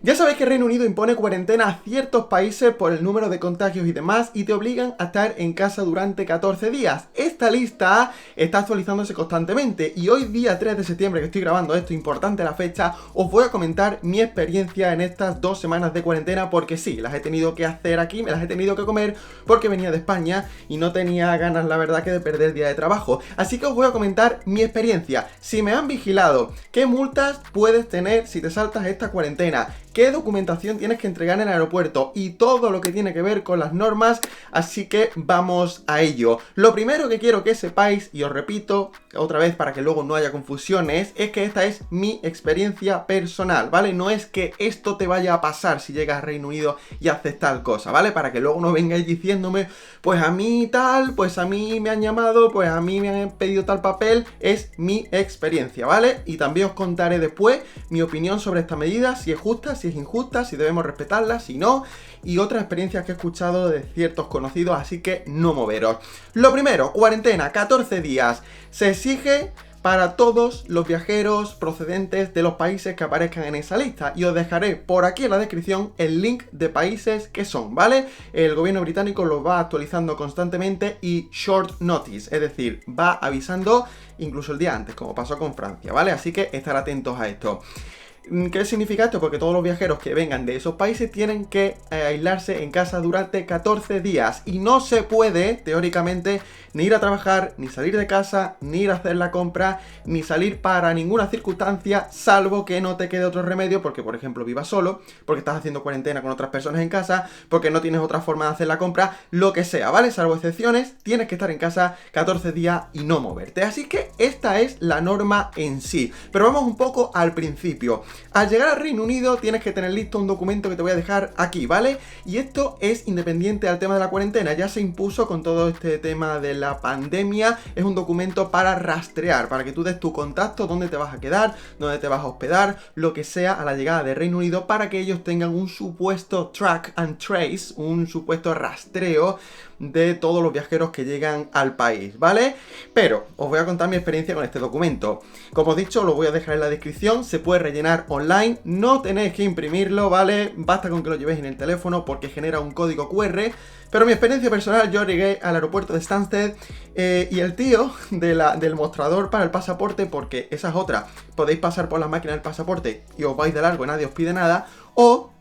Ya sabéis que Reino Unido impone cuarentena a ciertos países por el número de contagios y demás y te obligan a estar en casa durante 14 días. Esta lista está actualizándose constantemente y hoy día 3 de septiembre que estoy grabando esto, importante la fecha, os voy a comentar mi experiencia en estas 2 semanas de cuarentena porque sí, las he tenido que hacer aquí, me las he tenido que comer porque venía de España y no tenía ganas la verdad que de perder día de trabajo. Así que os voy a comentar mi experiencia, si me han vigilado, qué multas puedes tener si te saltas esta cuarentena, qué documentación tienes que entregar en el aeropuerto y todo lo que tiene que ver con las normas, así que vamos a ello. Lo primero que quiero que sepáis, y os repito otra vez para que luego no haya confusiones, es que esta es mi experiencia personal, ¿vale? No es que esto te vaya a pasar si llegas a Reino Unido y haces tal cosa, ¿vale? Para que luego no vengáis diciéndome, pues a mí tal, pues a mí me han llamado, pues a mí me han pedido tal papel, es mi experiencia, ¿vale? Y también os contaré después mi opinión sobre esta medida, si es justa, si es injusta, si debemos respetarla, si no, y otras experiencias que he escuchado de ciertos conocidos, así que no moveros. Lo primero, cuarentena, 14 días. Se exige para todos los viajeros procedentes de los países que aparezcan en esa lista. Y os dejaré por aquí en la descripción el link de países que son, ¿vale? El gobierno británico los va actualizando constantemente y short notice, es decir, va avisando incluso el día antes, como pasó con Francia, ¿vale? Así que estar atentos a esto. ¿Qué significa esto? Porque todos los viajeros que vengan de esos países tienen que aislarse en casa durante 14 días y no se puede, teóricamente, ni ir a trabajar, ni salir de casa, ni ir a hacer la compra, ni salir para ninguna circunstancia, salvo que no te quede otro remedio, porque por ejemplo vivas solo, porque estás haciendo cuarentena con otras personas en casa, porque no tienes otra forma de hacer la compra, lo que sea, ¿vale? Salvo excepciones, tienes que estar en casa 14 días y no moverte. Así que esta es la norma en sí. Pero vamos un poco al principio. Al llegar al Reino Unido tienes que tener listo un documento que te voy a dejar aquí, ¿vale? Y esto es independiente al tema de la cuarentena, ya se impuso con todo este tema de la pandemia, es un documento para rastrear, para que tú des tu contacto, dónde te vas a quedar, dónde te vas a hospedar, lo que sea a la llegada de Reino Unido, para que ellos tengan un supuesto track and trace, un supuesto rastreo de todos los viajeros que llegan al país, ¿vale? Pero os voy a contar mi experiencia con este documento. Como os he dicho, lo voy a dejar en la descripción, se puede rellenar online, no tenéis que imprimirlo, ¿vale? Basta con que lo llevéis en el teléfono porque genera un código QR. Pero mi experiencia personal, yo llegué al aeropuerto de Stansted y el tío del mostrador para el pasaporte, porque esa es otra, podéis pasar por la máquina del pasaporte y os vais de largo y nadie os pide nada, o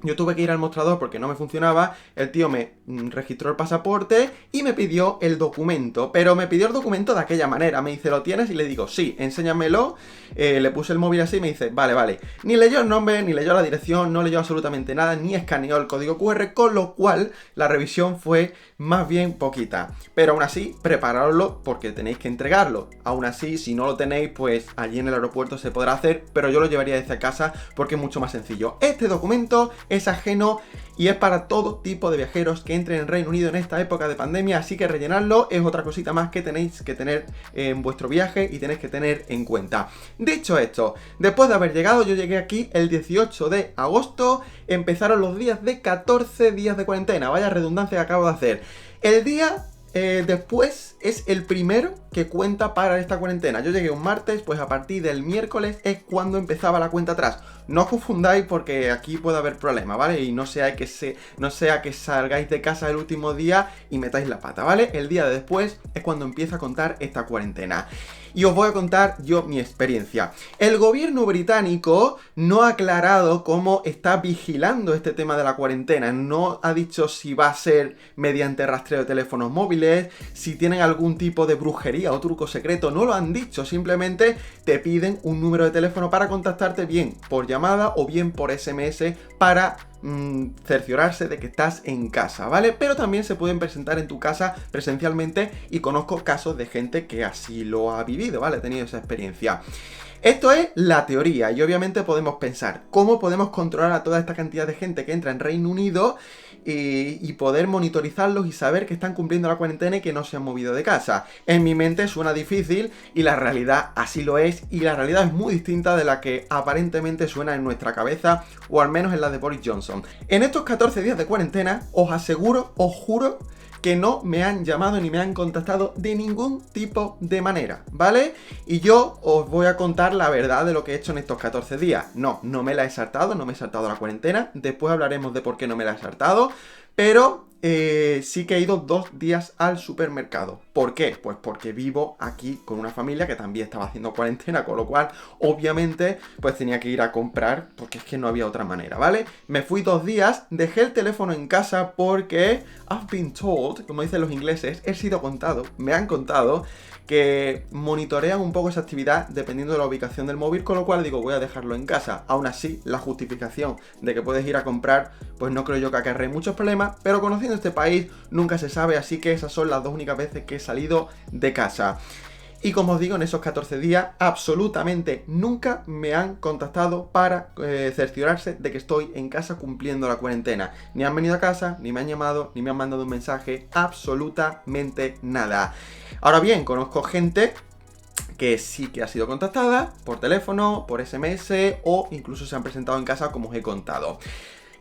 yo tuve que ir al mostrador porque no me funcionaba, el tío me registró el pasaporte y me pidió el documento, pero me pidió el documento de aquella manera, me dice, ¿lo tienes? Y le digo, sí, enséñamelo, le puse el móvil así y me dice, vale, ni leyó el nombre, ni leyó la dirección, no leyó absolutamente nada, ni escaneó el código QR, con lo cual la revisión fue más bien poquita, pero aún así, prepararlo porque tenéis que entregarlo, aún así, si no lo tenéis, pues allí en el aeropuerto se podrá hacer, pero yo lo llevaría desde casa porque es mucho más sencillo. Este documento es ajeno y es para todo tipo de viajeros que entren en Reino Unido en esta época de pandemia, así que rellenarlo es otra cosita más que tenéis que tener en vuestro viaje y tenéis que tener en cuenta. Dicho esto, después de haber llegado, yo llegué aquí el 18 de agosto, empezaron los días de 14 días de cuarentena, vaya redundancia que acabo de hacer. El día después es el primero que cuenta para esta cuarentena. Yo llegué un martes, pues a partir del miércoles es cuando empezaba la cuenta atrás. No os confundáis porque aquí puede haber problemas, ¿vale? Y no sea que salgáis de casa el último día y metáis la pata, ¿vale? El día de después es cuando empieza a contar esta cuarentena. Y os voy a contar yo mi experiencia. El gobierno británico no ha aclarado cómo está vigilando este tema de la cuarentena. No ha dicho si va a ser mediante rastreo de teléfonos móviles, si tienen algún tipo de brujería o truco secreto. No lo han dicho, simplemente te piden un número de teléfono para contactarte bien por llamada o bien por SMS para cerciorarse de que estás en casa, ¿vale? Pero también se pueden presentar en tu casa presencialmente y conozco casos de gente que así lo ha vivido, ¿vale? Ha tenido esa experiencia. Esto es la teoría y obviamente podemos pensar cómo podemos controlar a toda esta cantidad de gente que entra en Reino Unido y poder monitorizarlos y saber que están cumpliendo la cuarentena y que no se han movido de casa. En mi mente suena difícil y la realidad así lo es, y la realidad es muy distinta de la que aparentemente suena en nuestra cabeza, o al menos en la de Boris Johnson. En estos 14 días de cuarentena, os aseguro, os juro que no me han llamado ni me han contactado de ningún tipo de manera, ¿vale? Y yo os voy a contar contar la verdad de lo que he hecho en estos 14 días. No me la he saltado, no me he saltado la cuarentena. Después hablaremos de por qué no me la he saltado. Pero sí que he ido 2 días al supermercado. ¿Por qué? Pues porque vivo aquí con una familia que también estaba haciendo cuarentena, con lo cual, obviamente, pues tenía que ir a comprar, porque es que no había otra manera, ¿vale? Me fui 2 días, dejé el teléfono en casa porque I've been told, como dicen los ingleses, he sido contado, me han contado que monitorean un poco esa actividad dependiendo de la ubicación del móvil, con lo cual digo, voy a dejarlo en casa. Aún así, la justificación de que puedes ir a comprar, pues no creo yo que acarree muchos problemas, pero conociendo este país nunca se sabe, así que esas son las 2 únicas veces que he salido de casa. Y como os digo, en esos 14 días absolutamente nunca me han contactado para cerciorarse de que estoy en casa cumpliendo la cuarentena. Ni han venido a casa, ni me han llamado, ni me han mandado un mensaje, absolutamente nada. Ahora bien, conozco gente que sí que ha sido contactada por teléfono, por SMS o incluso se han presentado en casa como os he contado.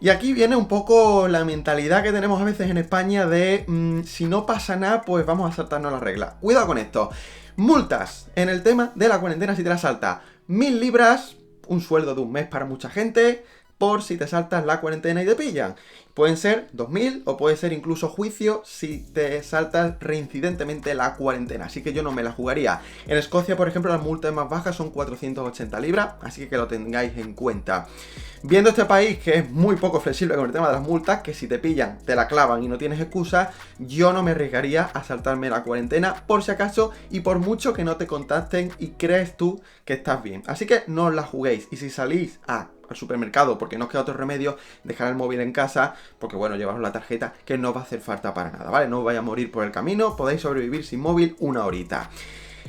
Y aquí viene un poco la mentalidad que tenemos a veces en España de si no pasa nada, pues vamos a saltarnos las reglas. Cuidado con esto. Multas en el tema de la cuarentena si te la saltas. 1000 libras, un sueldo de un mes para mucha gente, por si te saltas la cuarentena y te pillan. Pueden ser 2000 o puede ser incluso juicio si te saltas reincidentemente la cuarentena. Así que yo no me la jugaría. En Escocia, por ejemplo, las multas más bajas son 480 libras, así que lo tengáis en cuenta. Viendo este país que es muy poco flexible con el tema de las multas, que si te pillan, te la clavan y no tienes excusa, yo no me arriesgaría a saltarme la cuarentena por si acaso y por mucho que no te contacten y crees tú que estás bien. Así que no os la juguéis. Y si salís al supermercado porque no os queda otro remedio, dejar el móvil en casa, porque bueno, llevaros la tarjeta que no va a hacer falta para nada, ¿vale? No os vais a morir por el camino, podéis sobrevivir sin móvil una horita.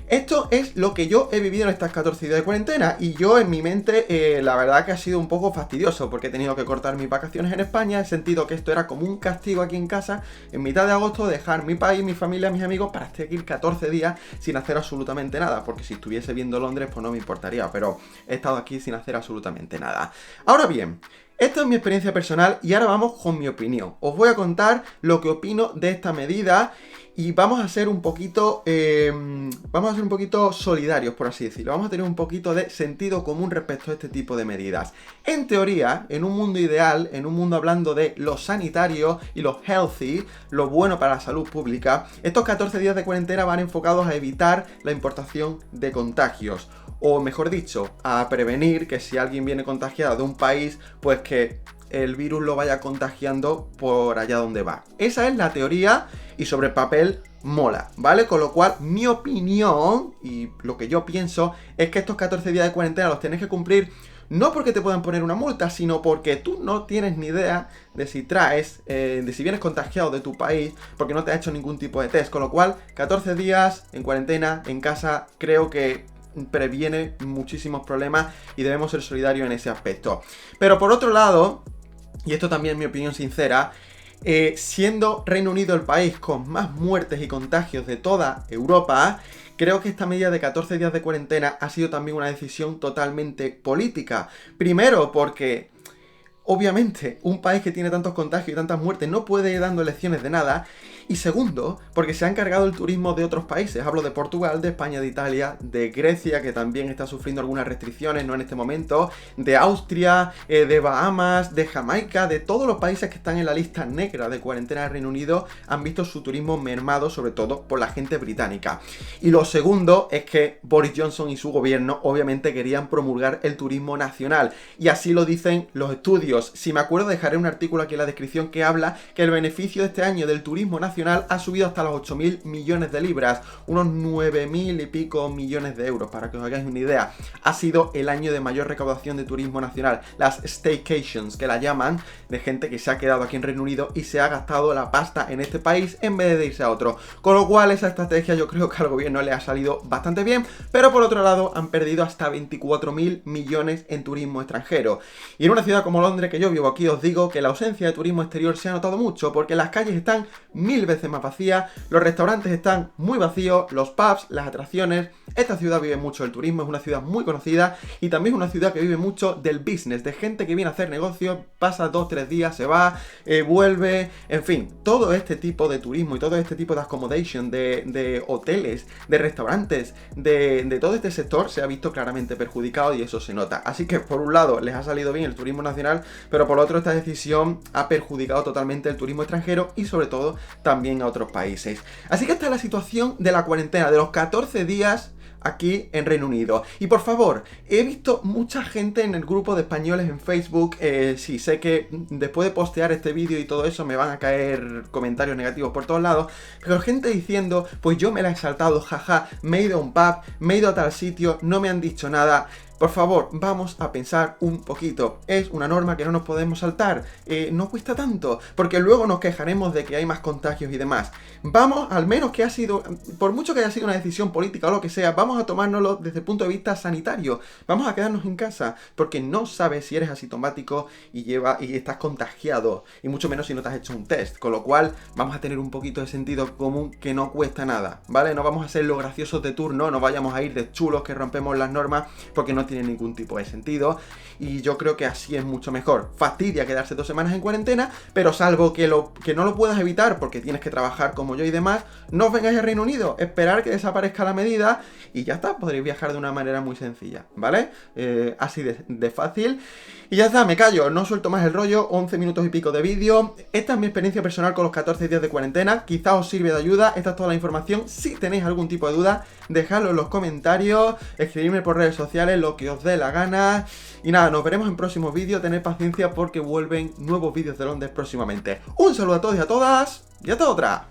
Esto es lo que yo he vivido en estas 14 días de cuarentena y yo en mi mente la verdad que ha sido un poco fastidioso porque he tenido que cortar mis vacaciones en España, he sentido que esto era como un castigo aquí en casa, en mitad de agosto dejar mi país, mi familia, mis amigos para seguir 14 días sin hacer absolutamente nada, porque si estuviese viendo Londres pues no me importaría, pero he estado aquí sin hacer absolutamente nada. Ahora bien, esta es mi experiencia personal y ahora vamos con mi opinión. Os voy a contar lo que opino de esta medida y vamos a ser un poquito solidarios, por así decirlo. Vamos a tener un poquito de sentido común respecto a este tipo de medidas. En teoría, en un mundo ideal, en un mundo hablando de lo sanitario y lo healthy, lo bueno para la salud pública, estos 14 días de cuarentena van enfocados a evitar la importación de contagios. O mejor dicho, a prevenir que si alguien viene contagiado de un país, pues que el virus lo vaya contagiando por allá donde va. Esa es la teoría y sobre el papel mola, ¿vale? Con lo cual, mi opinión y lo que yo pienso es que estos 14 días de cuarentena los tienes que cumplir no porque te puedan poner una multa, sino porque tú no tienes ni idea de si de si vienes contagiado de tu país, porque no te has hecho ningún tipo de test. Con lo cual, 14 días en cuarentena, en casa, creo que previene muchísimos problemas y debemos ser solidarios en ese aspecto. Pero por otro lado, y esto también es mi opinión sincera, siendo Reino Unido el país con más muertes y contagios de toda Europa, creo que esta medida de 14 días de cuarentena ha sido también una decisión totalmente política. Primero porque obviamente un país que tiene tantos contagios y tantas muertes no puede ir dando lecciones de nada. Y segundo, porque se ha encargado el turismo de otros países. Hablo de Portugal, de España, de Italia, de Grecia, que también está sufriendo algunas restricciones, no en este momento, de Austria, de Bahamas, de Jamaica, de todos los países que están en la lista negra de cuarentena del Reino Unido, han visto su turismo mermado, sobre todo por la gente británica. Y lo segundo es que Boris Johnson y su gobierno obviamente querían promulgar el turismo nacional. Y así lo dicen los estudios. Si me acuerdo, dejaré un artículo aquí en la descripción que habla que el beneficio de este año del turismo nacional ha subido hasta los 8.000 millones de libras, unos 9.000 y pico millones de euros, para que os hagáis una idea. Ha sido el año de mayor recaudación de turismo nacional, las staycations, que la llaman, de gente que se ha quedado aquí en Reino Unido y se ha gastado la pasta en este país en vez de irse a otro. Con lo cual esa estrategia yo creo que al gobierno le ha salido bastante bien, pero por otro lado han perdido hasta 24.000 millones en turismo extranjero. Y en una ciudad como Londres, que yo vivo aquí, os digo que la ausencia de turismo exterior se ha notado mucho, porque las calles están 1000 veces más vacía, los restaurantes están muy vacíos, los pubs, las atracciones. Esta ciudad vive mucho del turismo, es una ciudad muy conocida y también es una ciudad que vive mucho del business, de gente que viene a hacer negocios, pasa 2-3 días, se va, vuelve, en fin, todo este tipo de turismo y todo este tipo de accommodation, de hoteles, de restaurantes, de todo este sector se ha visto claramente perjudicado y eso se nota. Así que por un lado les ha salido bien el turismo nacional, pero por otro esta decisión ha perjudicado totalmente el turismo extranjero y sobre todo también a otros países. Así que esta es la situación de la cuarentena, de los 14 días aquí en Reino Unido. Y por favor, he visto mucha gente en el grupo de españoles en Facebook, sí, sé que después de postear este vídeo y todo eso me van a caer comentarios negativos por todos lados, pero gente diciendo, pues yo me la he saltado, jaja, me he ido a un pub, me he ido a tal sitio, no me han dicho nada. Por favor, vamos a pensar un poquito. Es una norma que no nos podemos saltar. No cuesta tanto, porque luego nos quejaremos de que hay más contagios y demás. Vamos, al menos que ha sido, por mucho que haya sido una decisión política o lo que sea, vamos a tomárnoslo desde el punto de vista sanitario. Vamos a quedarnos en casa, porque no sabes si eres asintomático y estás contagiado, y mucho menos si no te has hecho un test. Con lo cual, vamos a tener un poquito de sentido común que no cuesta nada, ¿vale? No vamos a ser los graciosos de turno, no vayamos a ir de chulos que rompemos las normas, porque no tiene ningún tipo de sentido y yo creo que así es mucho mejor. Fastidia quedarse 2 semanas en cuarentena, pero salvo que no lo puedas evitar porque tienes que trabajar como yo y demás, no os vengáis al Reino Unido, esperar que desaparezca la medida y ya está, podréis viajar de una manera muy sencilla, ¿vale? Así de fácil. Y ya está, me callo, no suelto más el rollo, 11 minutos y pico de vídeo. Esta es mi experiencia personal con los 14 días de cuarentena, quizá os sirve de ayuda, esta es toda la información. Si tenéis algún tipo de duda, dejadlo en los comentarios, escribidme por redes sociales, lo que os dé la gana. Y nada, nos veremos en próximos vídeos, tened paciencia porque vuelven nuevos vídeos de Londres próximamente. Un saludo a todos y a todas, y hasta otra.